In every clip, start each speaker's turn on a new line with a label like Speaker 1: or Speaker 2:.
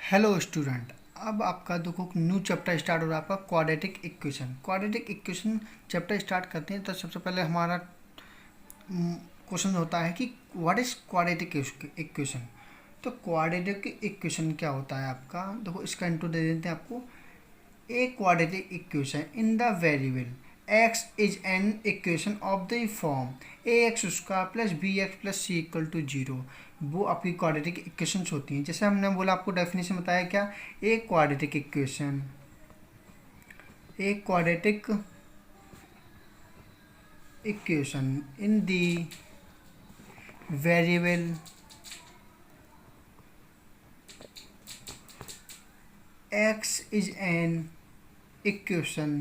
Speaker 1: Hello student. अब आपका देखो न्यू चैप्टर स्टार्ट हो रहा है आपका quadratic equation. Quadratic equation chapter start करते हैं तो सबसे पहले हमारा क्वेश्चन होता है कि व्हाट इज क्वाड्रेटिक इक्वेशन। तो क्वाड्रेटिक इक्वेशन क्या होता है आपका, देखो इसका इंट्रो दे देते हैं आपको। A quadratic equation in the variable x is an equation of the form ax square plus bx plus c equal to 0। वो आपकी क्वाड्रेटिक इक्वेशंस होती हैं। जैसे हमने बोला आपको डेफिनेशन बताया क्या, a quadratic equation, a quadratic equation in the variable x is an equation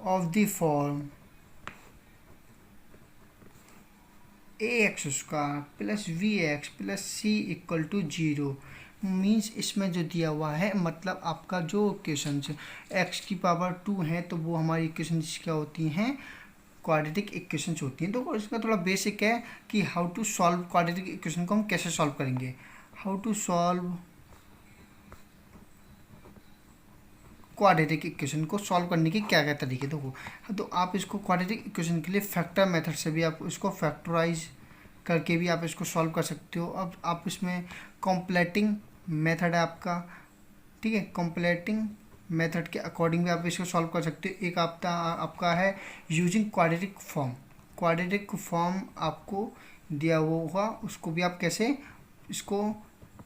Speaker 1: of the form ax square plus b x plus c equal to 0। Means इसमें जो दिया हुआ है मतलब आपका जो इक्वेशन x की पावर 2 है तो वो हमारी इक्वेशन क्या होती हैं, क्वाड्रेटिक इक्वेशंस होती हैं। तो इसका थोड़ा बेसिक है कि how to solve quadratic equation को हम कैसे सॉल्व करेंगे। How to solve quadratic equation को सॉल्व करने के क्या क्या तरीके, देखो तो आप इसको क्वाड्रेटिक इक्वेशन के लिए फैक्टर मेथड से भी आप इसको फैक्टराइज करके भी आप इसको सॉल्व कर सकते हो। अब आप इसमें कॉम्प्लेटिंग मेथड है आपका, ठीक है, कॉम्प्लेटिंग मेथड के अकॉर्डिंग भी आप इसको सॉल्व कर सकते हो। एक आपका है using quadratic form. Quadratic form आपको दिया हुआ होगा, उसको भी आप कैसे इसको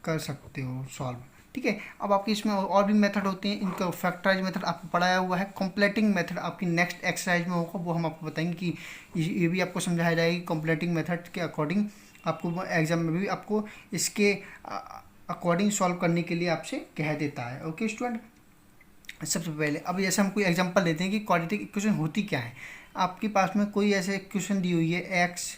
Speaker 1: कर सकते हो सॉल्व, ठीक है। अब आपके इसमें और भी मेथड होते हैं, इनका फैक्टराइज मेथड आपको पढ़ाया हुआ है। कॉम्प्लेटिंग मेथड आपकी नेक्स्ट एक्सरसाइज में होगा, वो हम आपको बताएंगे कि ये भी आपको समझाया जाएगी। कॉम्प्लेटिंग मेथड के अकॉर्डिंग आपको एग्जाम में भी आपको इसके अकॉर्डिंग सॉल्व करने के लिए आपसे कह देता है। ओके स्टूडेंट, सबसे पहले अब जैसे हम कोई एग्जांपल लेते हैं कि क्वाड्रेटिक इक्वेशन होती क्या है। आपके पास में कोई ऐसे इक्वेशन दी हुई है x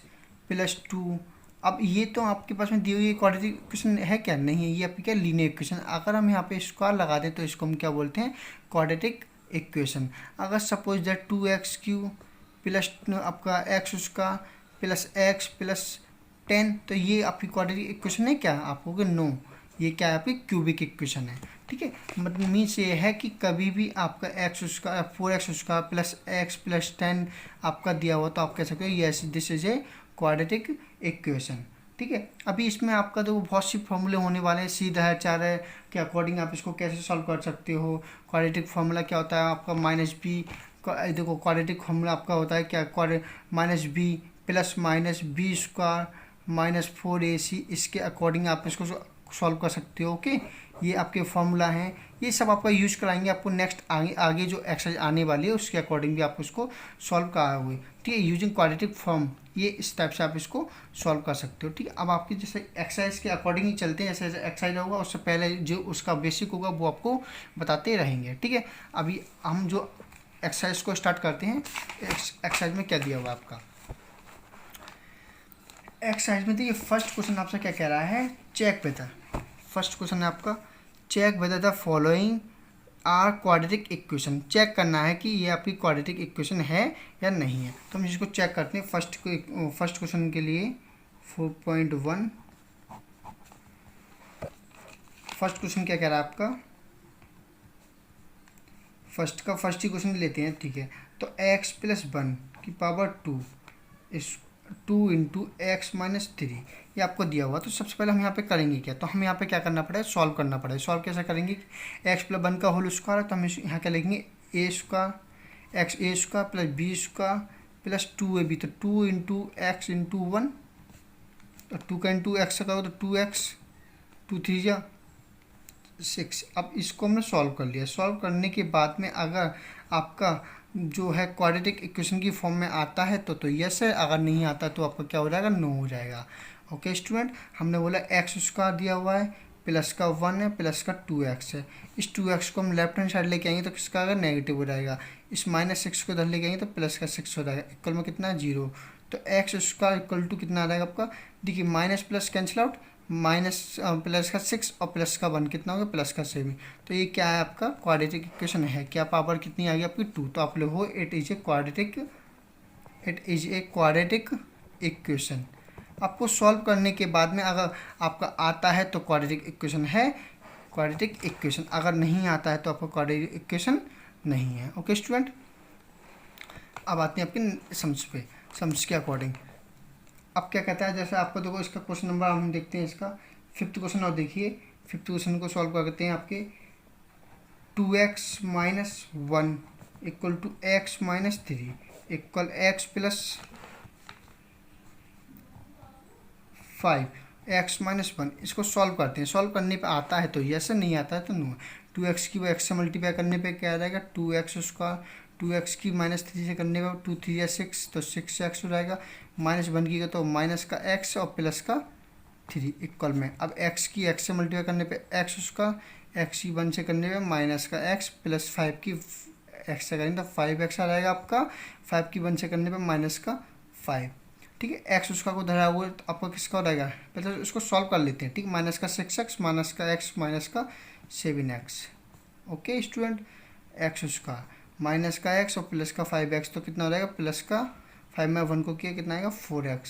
Speaker 1: प्लस 2। अब ये तो आपके पास में दी हुई क्वाड्रेटिक इक्वेशन है क्या, नहीं है, ये आपकी क्या लीनियर इक्वेशन। अगर हम यहाँ पे स्क्वायर लगा दें तो इसको हम क्या बोलते हैं, क्वाड्रेटिक इक्वेशन। अगर सपोज दैट 2x³ प्लस आपका x square plus x plus 10, तो ये आपकी क्वाड्रेटिक इक्वेशन है क्या, आप कहोगे नो, ये क्या है, आपकी क्यूबिक इक्वेशन है, ठीक है। मतलब मीन्स ये है कि कभी भी आपका x square 4x square plus x plus 10 आपका दिया हुआ तो आप कह सकते हो yes this is a quadratic equation, ठीक है। अभी इसमें आपका तो बहुत सी फॉर्मूले होने वाले हैं, सीधा है चार है के अकॉर्डिंग आप इसको कैसे सॉल्व कर सकते हो। क्वाड्रेटिक फार्मूला क्या होता है आपका -b, देखो क्वाड्रेटिक फार्मूला आपका होता है क्या, -b plus -b square -4ac, इसके अकॉर्डिंग आप इसको सॉल्व कर सकते हो। ओके, ये आपके फार्मूला हैं, ये सब आपका यूज कराएंगे आपको नेक्स्ट आगे जो एक्सरसाइज आने वाली है उसके अकॉर्डिंग भी आप उसको सॉल्व कराओगे, ठीक है। यूजिंग क्वाड्रेटिक फॉर्म, ये इस टाइप से आप इसको सॉल्व कर सकते हो, ठीक है। अब आपकी जैसे एक्सरसाइज के अकॉर्डिंग ही चलते हैं, जैसे जैसे एक्सरसाइज होगा उससे पहले जो उसका बेसिक होगा वो आपको बताते रहेंगे, ठीक है। अभी हम जो एक्सरसाइज को स्टार्ट करते हैं। एक्सरसाइज में क्या दिया हुआ आपका, एक्सरसाइज में देखिए फर्स्ट क्वेश्चन आपसे क्या कह रहा है, चेक वेदर। फर्स्ट क्वेश्चन है आपका check whether the following are quadratic equation. Check करना है कि ये आपकी क्वाड्रेटिक इक्वेशन है या नहीं है। तो हम इसको चेक करते हैं। फर्स्ट क्वेश्चन के लिए 4.1 फर्स्ट क्वेश्चन क्या कह रहा है आपका, फर्स्ट ही क्वेश्चन लेते हैं, ठीक है। तो x प्लस 1 की पावर 2 इस 2 इंटू एक्स माइनस 3 ये आपको दिया हुआ। तो सबसे पहले हम यहाँ पे करेंगे क्या, तो हमें यहाँ पे क्या करना पड़ेगा, सॉल्व करना पड़ेगा। सॉल्व कैसे करेंगे, एक्स प्लस 1 का होल स्क्वायर है तो हम यहाँ क्या लिखेंगे, a square x a square plus b square plus 2ab, तो 2 इंटू एक्स इंटू 1, तो 2 का इंटू एक्स करो तो 2x, 2 3 जा 6। अब इसको हमने सॉल्व कर लिया। सॉल्व करने के बाद में अगर आपका जो है क्वाड्रेटिक इक्वेशन की फॉर्म में आता है तो यस है, अगर नहीं आता तो आपका क्या हो जाएगा, नो हो जाएगा। ओके स्टूडेंट, हमने बोला एक्स स्क्वायर दिया हुआ है, प्लस का 1 है, प्लस का 2x है। इस 2x को हम लेफ्ट हैंड साइड लेके आएंगे तो किसका आएगा, नेगेटिव हो जाएगा। इस -6 को इधर लेके आएंगे तो प्लस का 6 हो जाएगा। इक्वल में कितना है, 0। तो एक्स स्क्वायर इक्वल टू कितना आ जाएगा आपका, देखिए minus plus cancel out, minus plus का 6 और प्लस का 1 कितना होगा, प्लस का 7। तो ये क्या है आपका क्वाड्रेटिक इक्वेशन है। क्या पावर कितनी आ गई आपकी, 2। तो आप लिखो it is a quadratic equation, आपको सॉल्व करने के बाद में अगर आपका आता है तो क्वाड्रेटिक इक्वेशन है क्वाड्रेटिक इक्वेशन, अगर नहीं आता है तो आपका क्वाड्रेटिक इक्वेशन नहीं है। ओके स्टूडेंट, अब आते हैं आपके सम्स पे, सम्स के अकॉर्डिंग। अब क्या कहता है, जैसे आपको देखो इसका क्वेश्चन नंबर हम देखते हैं इसका 5th क्वेश्चन, और देखिए 5th क्वेश्चन को सॉल्व करते हैं। आपके 2x minus 1 equal to x minus 3 equal x plus 5 x minus 1, इसको सॉल्व करते हैं। सॉल्व करने पे आता है तो यस, नहीं आता है तो नो। 2x की x से मल्टीप्लाई करने पे क्या आ जाएगा 2x स्क्वायर, 2x की माइनस 3 से करने पे 2 3 या 6 तो 6x हो जाएगा, माइनस 1 की तो माइनस का x और प्लस का 3 इक्वल में। अब x की x से मल्टीप्लाई करने पे x स्क्वायर, x की 1 से करने पे माइनस का x प्लस 5 की x से करेंगे तो 5x आ जाएगा आपका, 5 की 1 से करने पे माइनस का 5। ठीक है, एक्स उसका को धरा हुआ है तो आपका किसका हो जाएगा, पहले तो इसको सॉल्व कर लेते हैं। ठीक, माइनस का 6x माइनस का x माइनस का 7x। ओके स्टूडेंट, एक्स उसका माइनस का x और प्लस का 5x तो कितना हो जाएगा, प्लस का 5 में 1 को किया कितना आएगा 4x।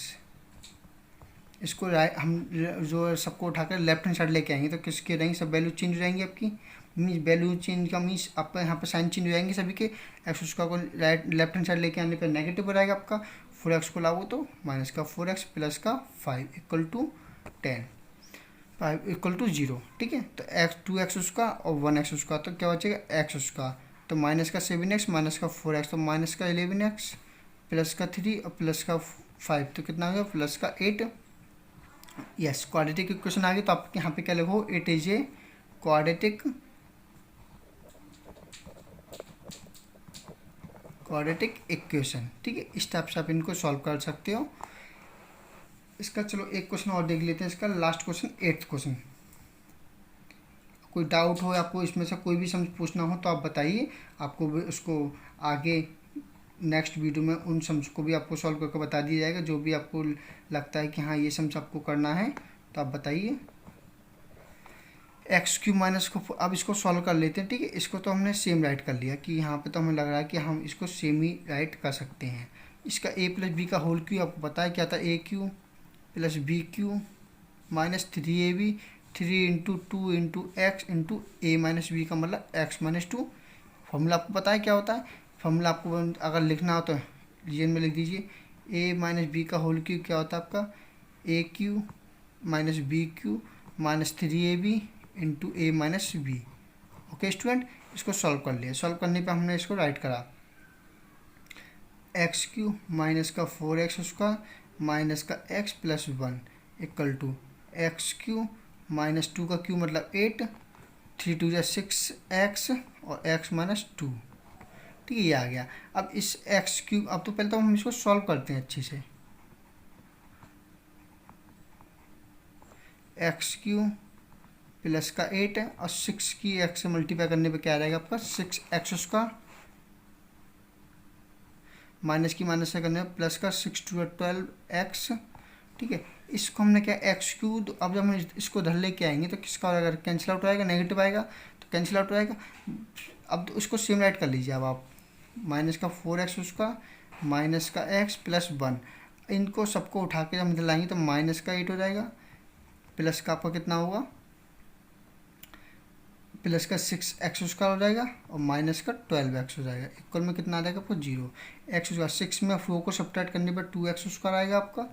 Speaker 1: इसको हम जो सबको उठाकर लेफ्ट हैंड साइड लेके आएंगे तो किसके रहेंगे, सब वैल्यू चेंज हो जाएंगी आपकी। मीन्स वैल्यू चेंज का मीन्स आपका यहाँ पर साइन चेंज हो जाएंगे सभी के। एक्स उसका को राइट लेफ्ट हैंड साइड लेके आने पर नेगेटिव हो जाएगा आपका, 4x को लाओ तो माइनस का 4x प्लस का 5 इक्वल टू 10, 5 इक्वल टू 0। ठीक है, तो x 2x उसका और 1x उसका तो क्या बचेगा x उसका, तो माइनस का 7x माइनस का 4x तो माइनस का 11x प्लस का 3 और प्लस का 5 तो कितना हो गया प्लस का 8। यस, क्वाड्रेटिक इक्वेशन आ गई। तो आप यहाँ पे क्या लिखो, it is a quadratic equation. ठीक है, इस टाइप से आप इनको सॉल्व कर सकते हो। इसका चलो एक क्वेश्चन और देख लेते हैं, इसका लास्ट क्वेश्चन 8th क्वेश्चन। कोई डाउट हो आपको इसमें से कोई भी समझ पूछना हो तो आप बताइए, आपको भी उसको आगे नेक्स्ट वीडियो में उन सम्स को भी आपको सॉल्व करके बता दिया जाएगा। जो भी आपको लगता है कि हाँ ये सम्स आपको करना है तो आप बताइए। एक्स क्यूब माइनस को अब इसको सॉल्व कर लेते हैं। ठीक है, इसको तो हमने सेम राइट कर लिया कि यहाँ पे तो हमें लग रहा है कि हम इसको सेम ही राइट कर सकते हैं। इसका a प्लस बी का होल क्यू आपको पता है क्या था, a cube plus b cube minus 3ab 3 into 2 into x into a minus b का मतलब x माइनस 2। फॉर्मूला आपको पता है क्या होता है, फॉर्मूला आपको अगर लिखना हो तो रीजन में लिख दीजिए, a माइनस बी का होल क्यू क्या होता है आपका a cube minus b cube minus 3ab into a minus b. Okay student, इसको सॉल्व कर लिया। सॉल्व करने पे हमने इसको राइट करा, एक्स क्यू माइनस का 4x उसका माइनस का x plus 1 equal to x q minus 2 का क्यू मतलब 8, 3 2 6x और x माइनस 2। ठीक है, ये आ गया। अब इस एक्स क्यू, अब तो पहले तो हम इसको सॉल्व करते हैं अच्छे से। एक्स क्यू प्लस का 8 है और 6 की x से मल्टीप्लाई करने पे क्या आ जाएगा आपका 6x उसका माइनस की माइनस से करने पे प्लस का 6 2 12x। ठीक है, इसको हमने क्या एक्स क्यू, अब जब हम इसको धर लेके आएंगे तो किसका हो जाएगा, कैंसिल आउट हो जाएगा, नेगेटिव आएगा तो कैंसिल आउट हो जाएगा। अब तो उसको सेम राइट कर लीजिए। अब आप माइनस का 4x उसका माइनस का x प्लस 1, इनको सबको उठा के जब मिलाएंगे तो माइनस का 8 हो जाएगा, प्लस का आपका कितना होगा प्लस का 6x उसका हो जाएगा और माइनस का 12x हो जाएगा। इक्वल में कितना आ जाएगा आपको 0। x उसका 6 में 4 को सब्ट्रैक्ट करने पर 2x उसका आएगा आपका।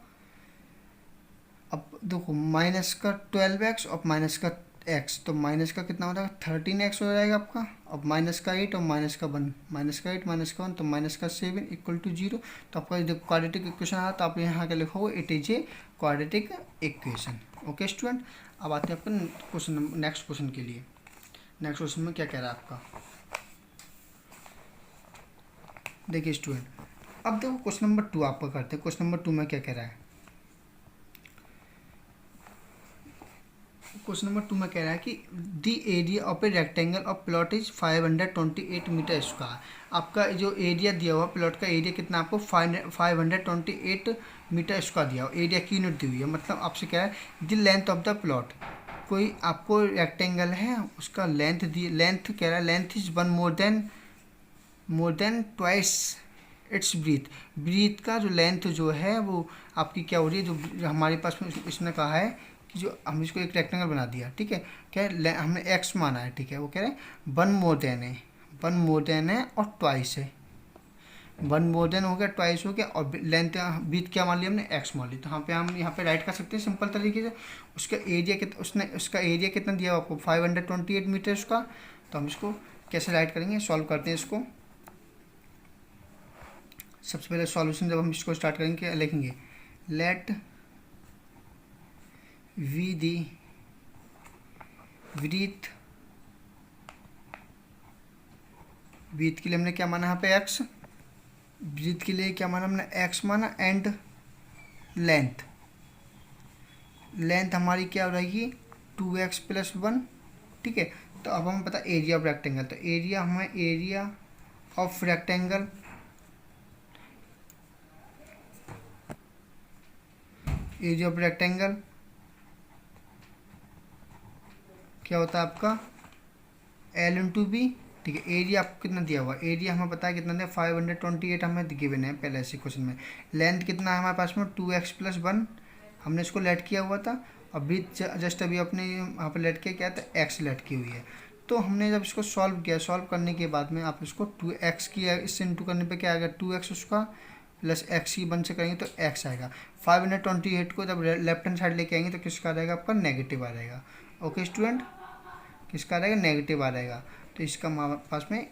Speaker 1: अब देखो माइनस का 12x और माइनस का x तो माइनस का कितना हो जाएगा 13x हो जाएगा आपका। अब माइनस का 8 और माइनस का 1, माइनस का 8 माइनस का 1 तो माइनस का 7 इक्वल टू 0। तो आपका जब क्वाड्रेटिक इक्वेशन आया तो आप यहाँ के लिखोगे it is a quadratic equation. Okay student, अब आते हैं आपका क्वेश्चन नेक्स्ट क्वेश्चन के लिए। नेक्स्ट क्वेश्चन में क्या कह रहा है आपका, देखिए स्टूडेंट, अब देखो क्वेश्चन नंबर 2 आपका करते हैं। क्वेश्चन नंबर 2 में क्या कह रहा है, क्वेश्चन नंबर 2 में कह रहा है कि the area of a rectangle of plot is 528 metre square. आपका जो एरिया दिया हुआ प्लॉट का एरिया कितना आपको 528 मीटर स्क्वायर दिया हुआ, एरिया की यूनिट दी हुई है। मतलब आपसे कह रहा है the length of the plot, कोई आपको रेक्टेंगल है उसका लेंथ दी, लेंथ कह रहा है length is 1 more than twice its breadth. Breadth का जो लेंथ जो है वो आपकी क्या हो रही है, जो हमारे पास में इसने कहा है कि जो हम इसको एक रेक्टेंगल बना दिया, ठीक है, क्या है, हमने एक्स माना है, ठीक है, वो कह रहे हैं वन मोर देन है, वन मोर देन है और ट्वाइस है, वन मोर देन हो गया, ट्वाइस हो गया, और लेंथ ब्रीथ क्या मान लिया हमने, एक्स मान ली। तो हम यहाँ पे राइट कर सकते हैं सिंपल तरीके से। उसका एरिया कितना, उसका एरिया कितना दिया आपको 528 मीटर उसका। तो हम इसको कैसे राइट करेंगे, सॉल्व करते हैं इसको। सबसे पहले सॉल्यूशन जब हम इसको स्टार्ट करेंगे लिखेंगे let we the breadth, breadth के लिए हमने क्या माना यहाँ पे एक्स, ब्रीथ के लिए क्या माना हमने एक्स माना, एंड लेंथ, लेंथ हमारी क्या हो रहेगी 2x + 1, ठीक है। तो अब हमें पता एरिया ऑफ रेक्टेंगल, तो एरिया हमें area of rectangle, area of rectangle क्या होता है आपका L × B, ठीक है। एरिया आपको कितना दिया हुआ, एरिया हमें पता है कितना दिया 528 हमें गिवन है पहले ऐसे क्वेश्चन में। लेंथ कितना है हमारे पास में 2x + 1, हमने इसको लेट किया हुआ था, और ब्रीथ जस्ट अभी अपने यहाँ पर लेट किया क्या था, एक्स लेट की हुई है। तो हमने जब इसको सॉल्व किया, सॉल्व करने के बाद में आप इसको 2x किया, इससे इंटू करने पे क्या आएगा 2x उसका प्लस x की 1 से करेंगे तो x आएगा। 528 को जब लेफ्ट हैंड साइड लेके आएंगे तो किसका आ जाएगा आपका नेगेटिव आ जाएगा। ओके स्टूडेंट, किसका आ जाएगा नेगेटिव आ जाएगा। तो इसका हमारे पास में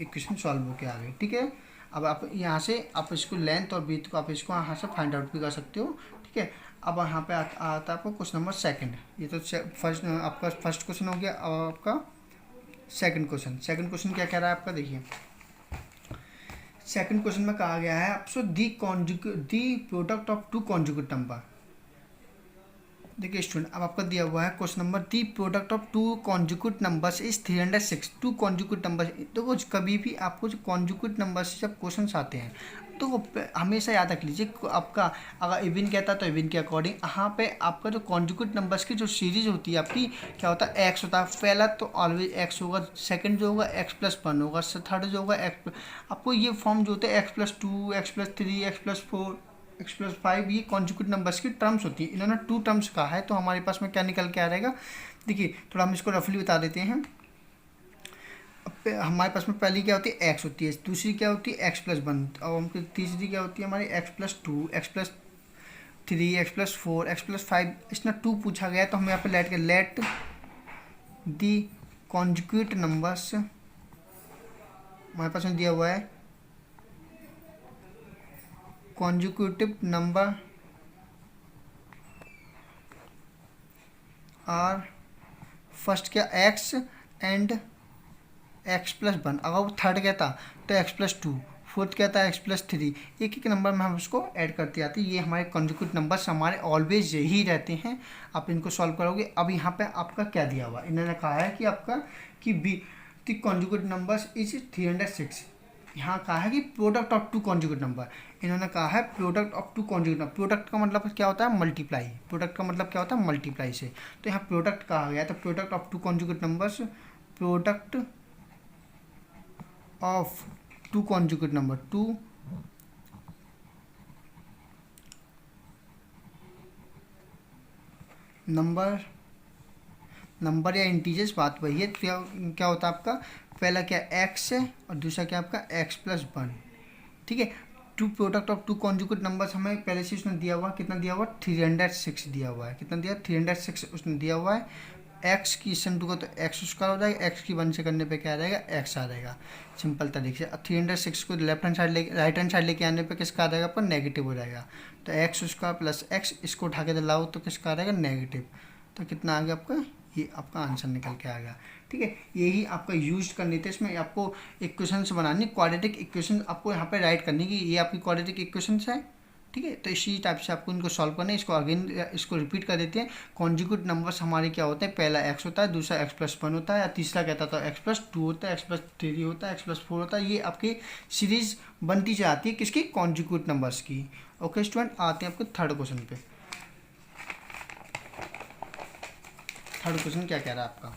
Speaker 1: इक्वेशन सॉल्व होके आ गई, ठीक है। अब आप यहाँ से आप इसको लेंथ और ब्रीथ को आप इसको यहाँ से फाइंड आउट भी कर सकते हो, ठीक है। अब यहाँ पे आता है आपको क्वेश्चन नंबर सेकंड। ये तो फर्स्ट आपका फर्स्ट क्वेश्चन हो गया। अब आपका सेकंड क्वेश्चन, सेकंड क्वेश्चन क्या कह रहा है आपका, देखिए सेकंड क्वेश्चन में कहा गया है आपसे the product of two conjugate number. देखिए स्टूडेंट, अब आपका दिया हुआ है question number the product of two conjugate numbers is 306। Two conjugate number, तो वो कभी भी आपको जो कॉन्जुगेट नंबर से जब क्वेश्चन आते हैं तो वो हमेशा याद रख लीजिए आपका अगर इवन कहता है तो इवन के अकॉर्डिंग यहाँ पे आपका जो कॉन्जुगेट नंबर्स की जो सीरीज होती है आपकी क्या होता है एक्स होता है। पहला तो ऑलवेज एक्स होगा, सेकंड जो होगा x + 1 होगा, थर्ड जो होगा x, आपको ये फॉर्म जो होते हैं x + 2, x + 3, x + 4, x + 5, ये कॉन्जुगेट नंबर्स की टर्म्स होती है। इन्होंने 2 टर्म्स कहा है, तो हमारे पास में क्या निकल के आ रहेगा, देखिए थोड़ा हम इसको रफली बता देते हैं। हमारे पास में पहली क्या होती है x होती है, दूसरी क्या होती है x + 1, और हमकी तीसरी क्या होती है हमारी x + 2, x + 3, x + 4, x + 5। इसमें 2 पूछा गया है तो हम यहाँ पे लेट दी कॉन्जुगेट नंबर्स, हमारे पास में दिया हुआ है कॉन्जुगेटिव नंबर आर फर्स्ट क्या x एंड x + 1, अगर वो थर्ड क्या था तो x + 2, फोर्थ क्या था x + 3, एक एक नंबर में हम उसको ऐड करते आते हैं। ये हमारे कॉन्जुगेट नंबर्स हमारे ऑलवेज यही रहते हैं। आप इनको सॉल्व करोगे। अब यहाँ पे आपका क्या दिया हुआ, इन्होंने कहा है कि आपका कि be the conjugate numbers is 306। यहाँ कहा है कि product of two conjugate number, इन्होंने कहा है product of two conjugate number. Product का मतलब क्या होता है मल्टीप्लाई, प्रोडक्ट का मतलब क्या होता है मल्टीप्लाई से, तो यहाँ प्रोडक्ट कहा गया है। तो product of two conjugate numbers, product of two conjugate number, two number या इंटीजर्स, बात वही है। क्या होता है आपका पहला क्या x है और दूसरा क्या आपका x + 1, ठीक है। Two product of two conjugate numbers हमें पहले से उसने दिया हुआ, कितना दिया हुआ 306 दिया हुआ है, कितना दिया 306 उसने दिया हुआ है। x की इससे का तो x उसका हो जाएगा, x की 1 से करने पे क्या आ जाएगा x आ जाएगा, सिंपल तरीके से। 306 को left hand side right hand side लेके आने पे किसका आ जाएगा पर नेगेटिव हो जाएगा। तो x उसका प्लस x, इसको उठा के लाओ तो किसका आ जाएगा नेगेटिव। तो कितना आ गया आपका, ये आपका आंसर निकल के आ गया, ठीक है। यही आपका यूज करनी थी, इसमें आपको इक्वेशंस बनानी, क्वाड्रेटिक इक्वेशन आपको यहाँ पे राइट करनी की, ये आपकी क्वाड्रेटिक इक्वेशंस है, ठीक है। तो इसी टाइप से आपको इनको सॉल्व करना है। इसको अगेन इसको रिपीट कर देते हैं। कॉन्जुगेट नंबर्स हमारे क्या होते हैं, पहला x होता है, दूसरा x + 1 होता है, या तीसरा कहता था x + 2 होता है, x + 3 होता है, x + 4 होता है। ये आपकी सीरीज बनती जाती है किसकी, कॉन्जुगेट नंबर्स की। ओके स्टूडेंट, आते हैं आपके थर्ड क्वेश्चन पे। थर्ड क्वेश्चन क्या कह रहा है आपका,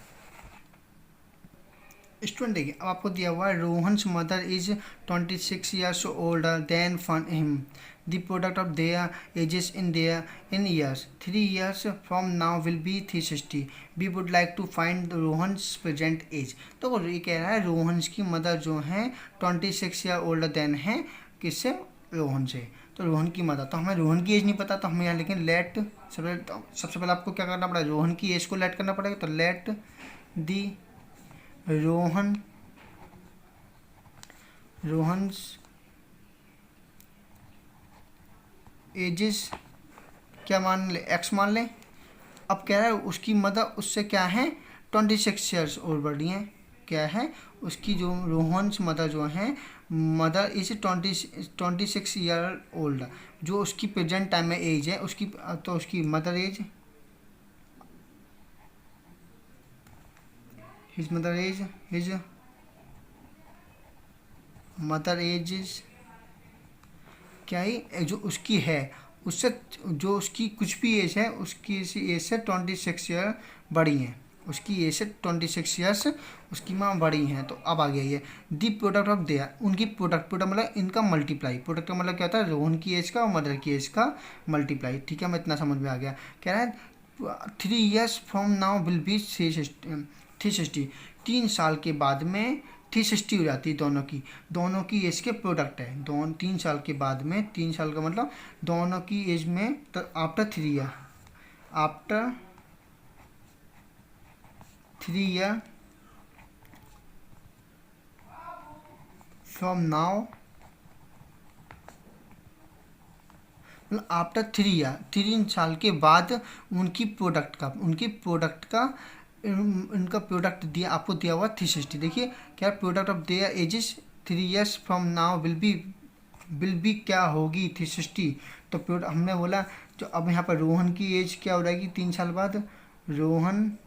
Speaker 1: स्टूडेंट देखिए, अब आपको दिया हुआ है Rohan's mother is 26 years older than फन him the product of their ages in years 3 years from now will be 360 we would like to find Rohan's present age. तो ये कह रहा है रोहन्स की मदर जो है 26 ईयर ओल्डर देन है किससे, रोहन से। तो रोहन की मदर, तो हमें रोहन की एज नहीं पता, तो हमें यहाँ लेकिन लेट सबसे पहले आपको क्या करना पड़ेगा, रोहन की एज को लेट करना पड़ेगा। तो लेट दी रोहन्स एजेस क्या मान ले, एक्स मान लें। अब कह रहा है उसकी मदर उससे क्या है 26 ईयर्स और बड़ी हैं, क्या है उसकी जो रोहन्स मदर जो है मदर इज 26 ईयर ओल्ड, जो उसकी प्रेजेंट टाइम में एज है उसकी, तो उसकी mother age his mother age is क्या ही जो उसकी है उससे, जो उसकी कुछ भी एज है उसकी एज से 26 ईयर बड़ी हैं, उसकी एज से 26 ईयर्स उसकी माँ बड़ी हैं। तो अब आ गया ये दी प्रोडक्ट ऑफ देयर, उनकी प्रोडक्ट मतलब इनका मल्टीप्लाई, प्रोडक्ट का मतलब क्या होता है, रोहन की एज का और मदर की एज का मल्टीप्लाई। ठीक है, मैं इतना समझ में आ गया। कह रहा है 3 years from now will be 360, 3 साल के बाद में 360 हो जाती है दोनों की एज के प्रोडक्ट है। दोनों 3 साल के बाद में, 3 साल का मतलब दोनों की एज में, तो आफ्टर 3 year फ्रॉम नाउ, मतलब आफ्टर 3 year 3 साल के बाद उनकी प्रोडक्ट का इनका प्रोडक्ट दिया, आपको दिया हुआ 360। देखिए क्या product of their edges 3 years from now will B क्या होगी 360। तो प्रोडक्ट हमने बोला जो, अब यहाँ पर रोहन की एज क्या हो जाएगी 3 साल बाद, रोहन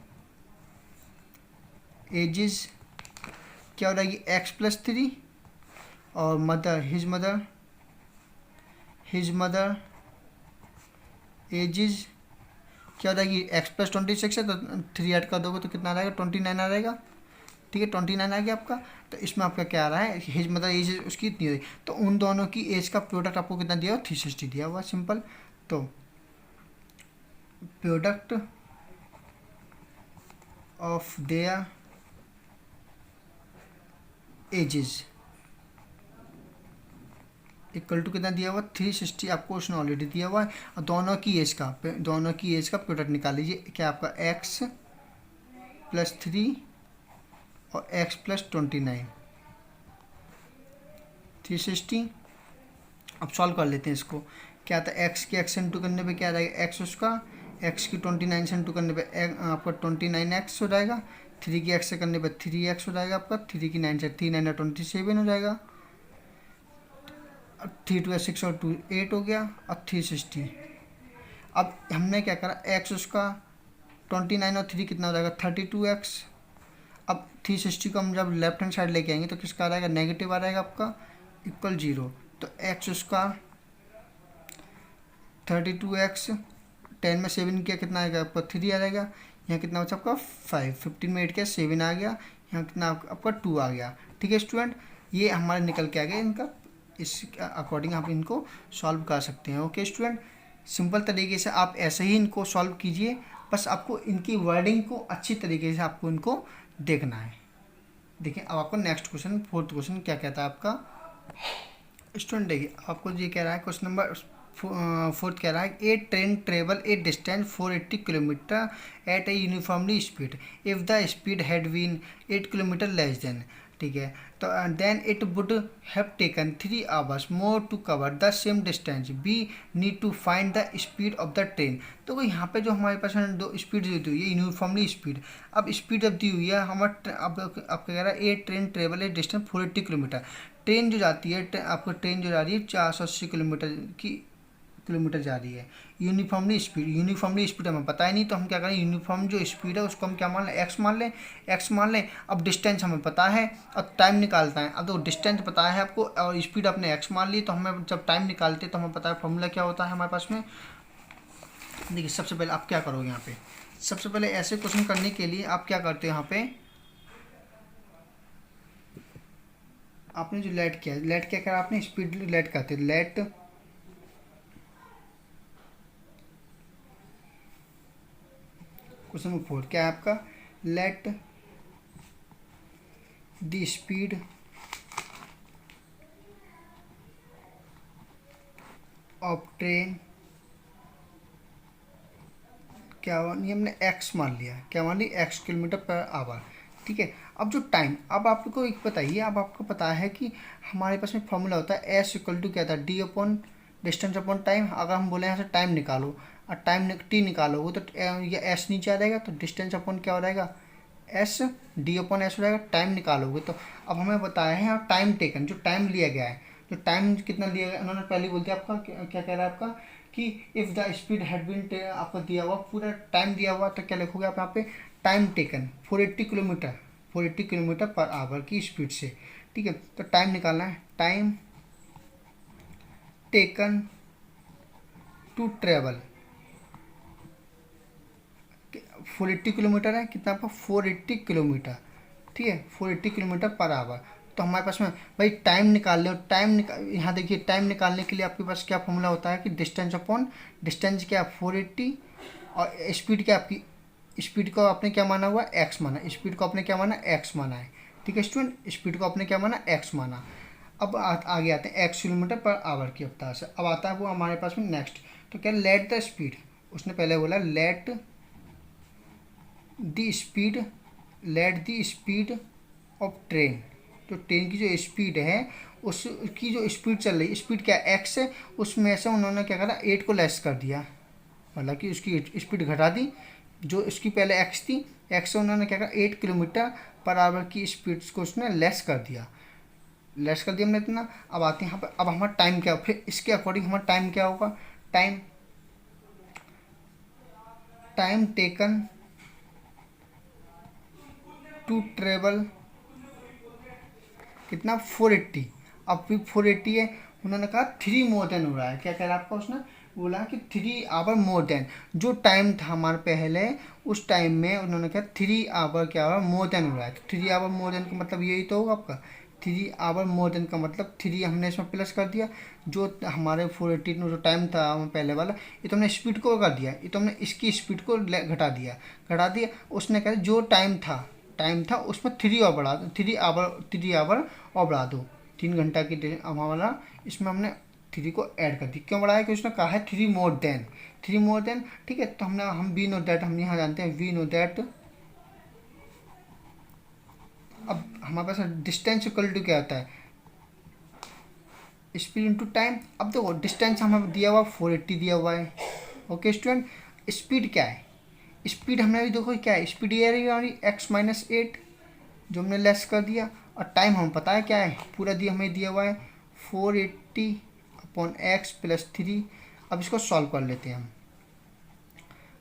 Speaker 1: एजेस क्या हो जाएगी x+3, और हिज मदर एजेस क्या हो जाएगी x+26 है, तो 3 ऐड कर दोगे तो कितना आ जाएगा 29 आ जाएगा। ठीक है, 29 आ गया आपका। तो इसमें आपका क्या आ रहा है, हिज मदर एज उसकी इतनी हुई, तो उन दोनों की एज का प्रोडक्ट आपको कितना दिया हुआ 360 दिया हुआ, सिंपल। तो product of their ages equal to कितना दिया हुआ 360, आपको उसने ऑलरेडी दिया हुआ है। और दोनों की एज का प्रोडक्ट निकाल लीजिए, क्या आपका x+3 और x+29 360। अब सॉल्व कर लेते हैं इसको। क्या था x के x इंटू करने पे क्या आ जाएगा x, उसका x की 29 से इंटू करने पे आपका 29x हो जाएगा, 3 की x से करने पे 3x हो जाएगा आपका, 3 की 9 से 3 9 27 हो जाएगा, 3 2 6 और 2 8 हो गया, और 360। अब हमने क्या करा, x उसका 29 और 3 कितना हो जाएगा 32x। अब 360 को हम जब लेफ्ट हैंड साइड लेके आएंगे तो किसका आ जाएगा, नेगेटिव आ जाएगा आपका, इक्वल 0। तो x उसका 32x, 10 में 7 किया कितना आएगा आपका 3 आ जाएगा, यहाँ कितना बचा आपका 5, 15 में 8 किया 7 आ गया, यहाँ कितना आपका 2 आ गया। ठीक है स्टूडेंट, ये हमारे निकल के आ गया इनका, इस अकॉर्डिंग आप इनको सॉल्व कर सकते हैं। ओके स्टूडेंट, सिंपल तरीके से आप ऐसे ही इनको सॉल्व कीजिए, बस आपको इनकी वर्डिंग को अच्छी तरीके से आपको इनको देखना है। देखिए अब आपको नेक्स्ट क्वेश्चन, 4th क्वेश्चन क्या कहता है आपका स्टूडेंट। देखिए आपको ये कह रहा है क्वेश्चन नंबर 4th कह रहा है a train travel a distance 480 kilometre at a uniformly speed if the speed had been 8 kilometre less than. ठीक है, तो then it would have taken 3 hours more to cover the same distance, we need to find the speed of the train. तो यहाँ पे जो हमारे पास दो speed दी हुई है यूनिफॉर्मली स्पीड, अब स्पीड अब दी हुई है हमारा, अब कह रहा है a train travel a distance 480 kilometre, train जो जाती है आपको ट्रेन जो जा रही है 480 किलोमीटर जा रही है। यूनिफॉर्मली स्पीड हमें पता ही नहीं, तो हम क्या करें, यूनिफॉर्म जो स्पीड है उसको हम क्या मान लें, एक्स मान लें। अब डिस्टेंस हमें पता है, अब टाइम निकालता है। अब तो डिस्टेंस पता है आपको और स्पीड अपने एक्स मान ली, तो हमें जब टाइम निकालते हैं तो हमें पता है फॉर्मूला क्या होता है हमारे पास में। देखिए सबसे पहले आप क्या करोगे यहाँ पे, सबसे पहले ऐसे क्वेश्चन करने के लिए आप क्या करते हो यहाँ पे, आपने जो लेट किया, लेट क्या करा आपने, स्पीड लेट करते, लेट क्वेश्चन नंबर 4 क्या है आपका, let the speed of train, क्या हुआ, नहीं हमने एक्स मान लिया, क्या मान लिया, एक्स किलोमीटर पर आवर, ठीक है। अब जो टाइम, अब आपको एक बताइए, अब आपको पता है कि हमारे पास में फॉर्मूला होता है एस इक्वल टू क्या था, D upon distance upon time. अगर हम बोले यहाँ से टाइम निकालो और टाइम टी निकालोगे तो ये एस नीचे आ जाएगा, तो डिस्टेंस अपॉन क्या हो जाएगा, एस, डी अपॉन एस हो जाएगा, टाइम निकालोगे तो। अब हमें बताया है यहाँ टाइम टेकन, जो टाइम लिया गया है, जो टाइम कितना लिया गया, उन्होंने पहले बोल दिया आपका, क्या कह रहा है आपका कि if the speed had been, आपको दिया हुआ पूरा टाइम दिया हुआ, तो क्या लिखोगे आप यहाँ पे, time taken 480 kilometre, 480 kilometre per hour की स्पीड से, ठीक है। तो टाइम निकालना है, time taken to travel, 480 kilometre है, कितना आपका 480 किलोमीटर, ठीक है, 480 किलोमीटर पर आवर। तो हमारे पास में भाई टाइम निकाल लो, यहाँ देखिए टाइम निकालने के लिए आपके पास क्या फॉर्मूला होता है कि डिस्टेंस अपॉन डिस्टेंस क्या 480 और स्पीड क्या आपकी, स्पीड को आपने क्या माना हुआ, एक्स माना, स्पीड को आपने क्या माना, एक्स माना है, ठीक है स्टूडेंट, स्पीड को आपने क्या माना, एक्स माना। अब आगे आते हैं एक्स किलोमीटर पर आवर की अवतार से। अब आता है वो हमारे पास में नेक्स्ट, तो क्या लेट द स्पीड, उसने पहले बोला let the speed, let the speed of train, तो ट्रेन की जो स्पीड है उसकी जो स्पीड चल रही है, स्पीड क्या एक्स है, उसमें से उन्होंने क्या करा 8 को लेस कर दिया, मतलब कि उसकी स्पीड घटा दी, जो उसकी पहले एक्स थी, एक्स से उन्होंने क्या करा 8 किलोमीटर पर आवर की स्पीड को उसने लेस कर दिया, लेस कर दिया हमने इतना। अब आते हैं यहाँ पर, अब हमारा टाइम क्या, फिर इसके अकॉर्डिंग हमारा टाइम क्या होगा, time time taken to travel, कितना 480, अब फिर 480 है, उन्होंने कहा 3 मोर देन हो रहा है, क्या कह रहा है आपका, उसने बोला कि 3 आवर मोर देन, जो टाइम था हमारे पहले उस टाइम में उन्होंने कहा 3 आवर क्या हुआ मोर देन हो रहा है, तो 3 आवर मोर देन का मतलब यही तो होगा आपका, 3 आवर मोर देन का मतलब 3 हमने इसमें प्लस कर दिया, जो हमारे 480 में जो टाइम था हमें पहले वाला, ये तो हमने स्पीड को कर दिया, ये तो हमने इसकी स्पीड को घटा दिया, उसने कहा जो टाइम था उसमें 3 और बढ़ा दो, 3 आवर और बढ़ा दो, 3 घंटा की हमारा इसमें हमने 3 को ऐड कर दी, क्यों बढ़ाया, कि उसने कहा है 3 मोर देन, ठीक है। तो हम वी नो दैट, हम यहाँ जानते हैं वी नो दैट। अब हमारे पास डिस्टेंस इक्वल टू क्या होता है, स्पीड इंटू टाइम। अब देखो डिस्टेंस हमें दिया हुआ 480 दिया हुआ है, ओके स्टूडेंट, स्पीड क्या है, स्पीड हमने अभी देखो क्या है, स्पीड ये रही हमारी x-8 जो हमने लेस कर दिया, और टाइम हम पता है क्या है, पूरा दिया हमें दिया हुआ है 480 अपॉन एक्स प्लस 3। अब इसको सॉल्व कर लेते हैं हम,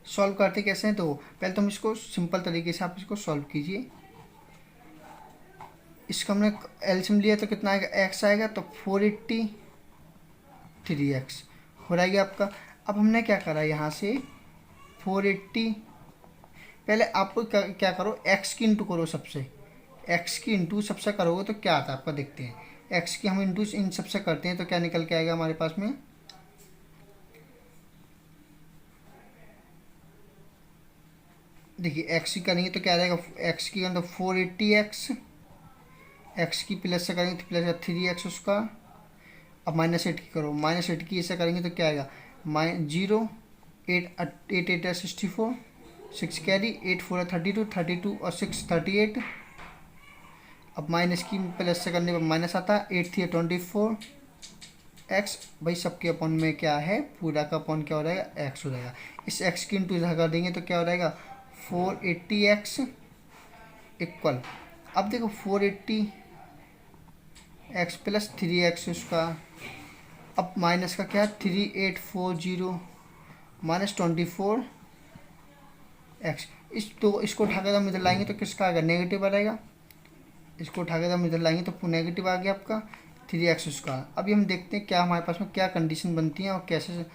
Speaker 1: सॉल्व करते कैसे हैं, तो पहले तो हम इसको सिंपल तरीके से आप इसको सॉल्व कीजिए। इसका हमने एलसीएम लिया तो कितना आएगा, एक्स आएगा, तो 480 3x हो जाएगा आपका। अब हमने क्या करा यहाँ से 480, पहले आप क्या करो, एक्स की इंटू करो सबसे, एक्स की इंटू सबसे करोगे तो क्या आता है आपका, देखते हैं, एक्स की हम इंटू इन सबसे करते हैं तो क्या निकल के आएगा हमारे पास में, देखिए एक्स की करेंगे तो क्या रहेगा, एक्स की मतलब 480x, एक्स की प्लस से करेंगे तो प्लस 3x उसका। अब -8 की करो, -8 की ऐसे करेंगे तो क्या आएगा, 0 8 8 64, 6 कैरी, 8 4 32 और 6 38। अब माइनस की प्लस से करने पर माइनस आता है, 8 3 24 एक्स, भाई सबके अपॉन में क्या है, पूरा का अपॉन क्या हो जाएगा, एक्स हो जाएगा। इस एक्स की इंटू इधर कर देंगे तो क्या हो जाएगा 480x इक्वल, अब देखो 480x प्लस 3x उसका, अब माइनस का क्या है 3840 माइनस 24x, इसको उठा कर हम इधर लाएंगे तो किसका आएगा, नेगेटिव आ जाएगा, इसको उठा कर हम इधर लाएंगे तो नेगेटिव आ गया आपका 3x उसका। अभी हम देखते हैं क्या हमारे पास में क्या कंडीशन बनती है और कैसे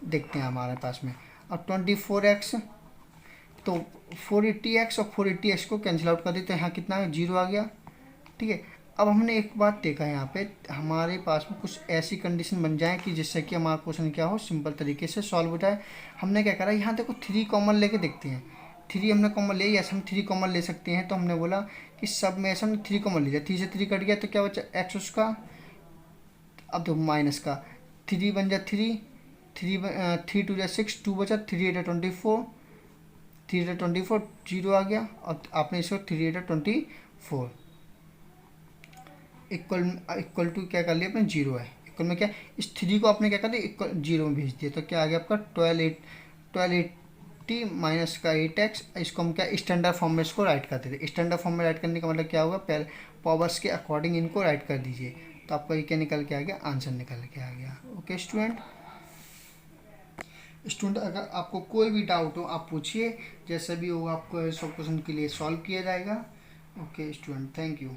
Speaker 1: देखते हैं हमारे पास में। अब 24x, तो 480x और 480x को कैंसिल आउट कर देते हैं, यहाँ कितना है 0 आ गया, ठीक है। अब हमने एक बात देखा यहाँ पे, हमारे पास में कुछ ऐसी कंडीशन बन जाए कि जिससे कि हमारा क्वेश्चन क्या हो, सिंपल तरीके से सॉल्व हो जाए। हमने क्या करा, यहाँ देखो 3 कॉमन लेके देखते हैं। 3 हमने कॉमन ले, यस हम 3 कॉमन ले सकते हैं। तो हमने बोला कि सब में ऐसा हमने 3 कॉमन लिया, 3 से 3 कट गया तो क्या बचा एक्स उसका। अब तो माइनस का 3 बन जा 3, 3 2 जा 6, 2 बचा, 3 8 24, 3 8 24, 0 आ गया। और आपने इसको 3 8 24 इक्वल टू क्या कर लिया अपने, 0 है। इक्वल में क्या, इस 3 को आपने क्या कर दिया इक्वल 0 में भेज दिया। तो क्या आ गया आपका 1280 माइनस का 8x। इसको हम क्या स्टैंडर्ड फॉर्म में इसको राइट कर देते। स्टैंडर्ड फॉर्म में राइट करने का मतलब क्या होगा, पहले पावर्स के अकॉर्डिंग इनको राइट कर दीजिए। तो आपका ये क्या निकल के आ गया, आंसर निकल के आ गया। ओके स्टूडेंट, अगर आपको कोई भी डाउट हो आप पूछिए, जैसे भी हो आपको सब क्वेश्चन के लिए सॉल्व किया जाएगा। Okay student, thank you.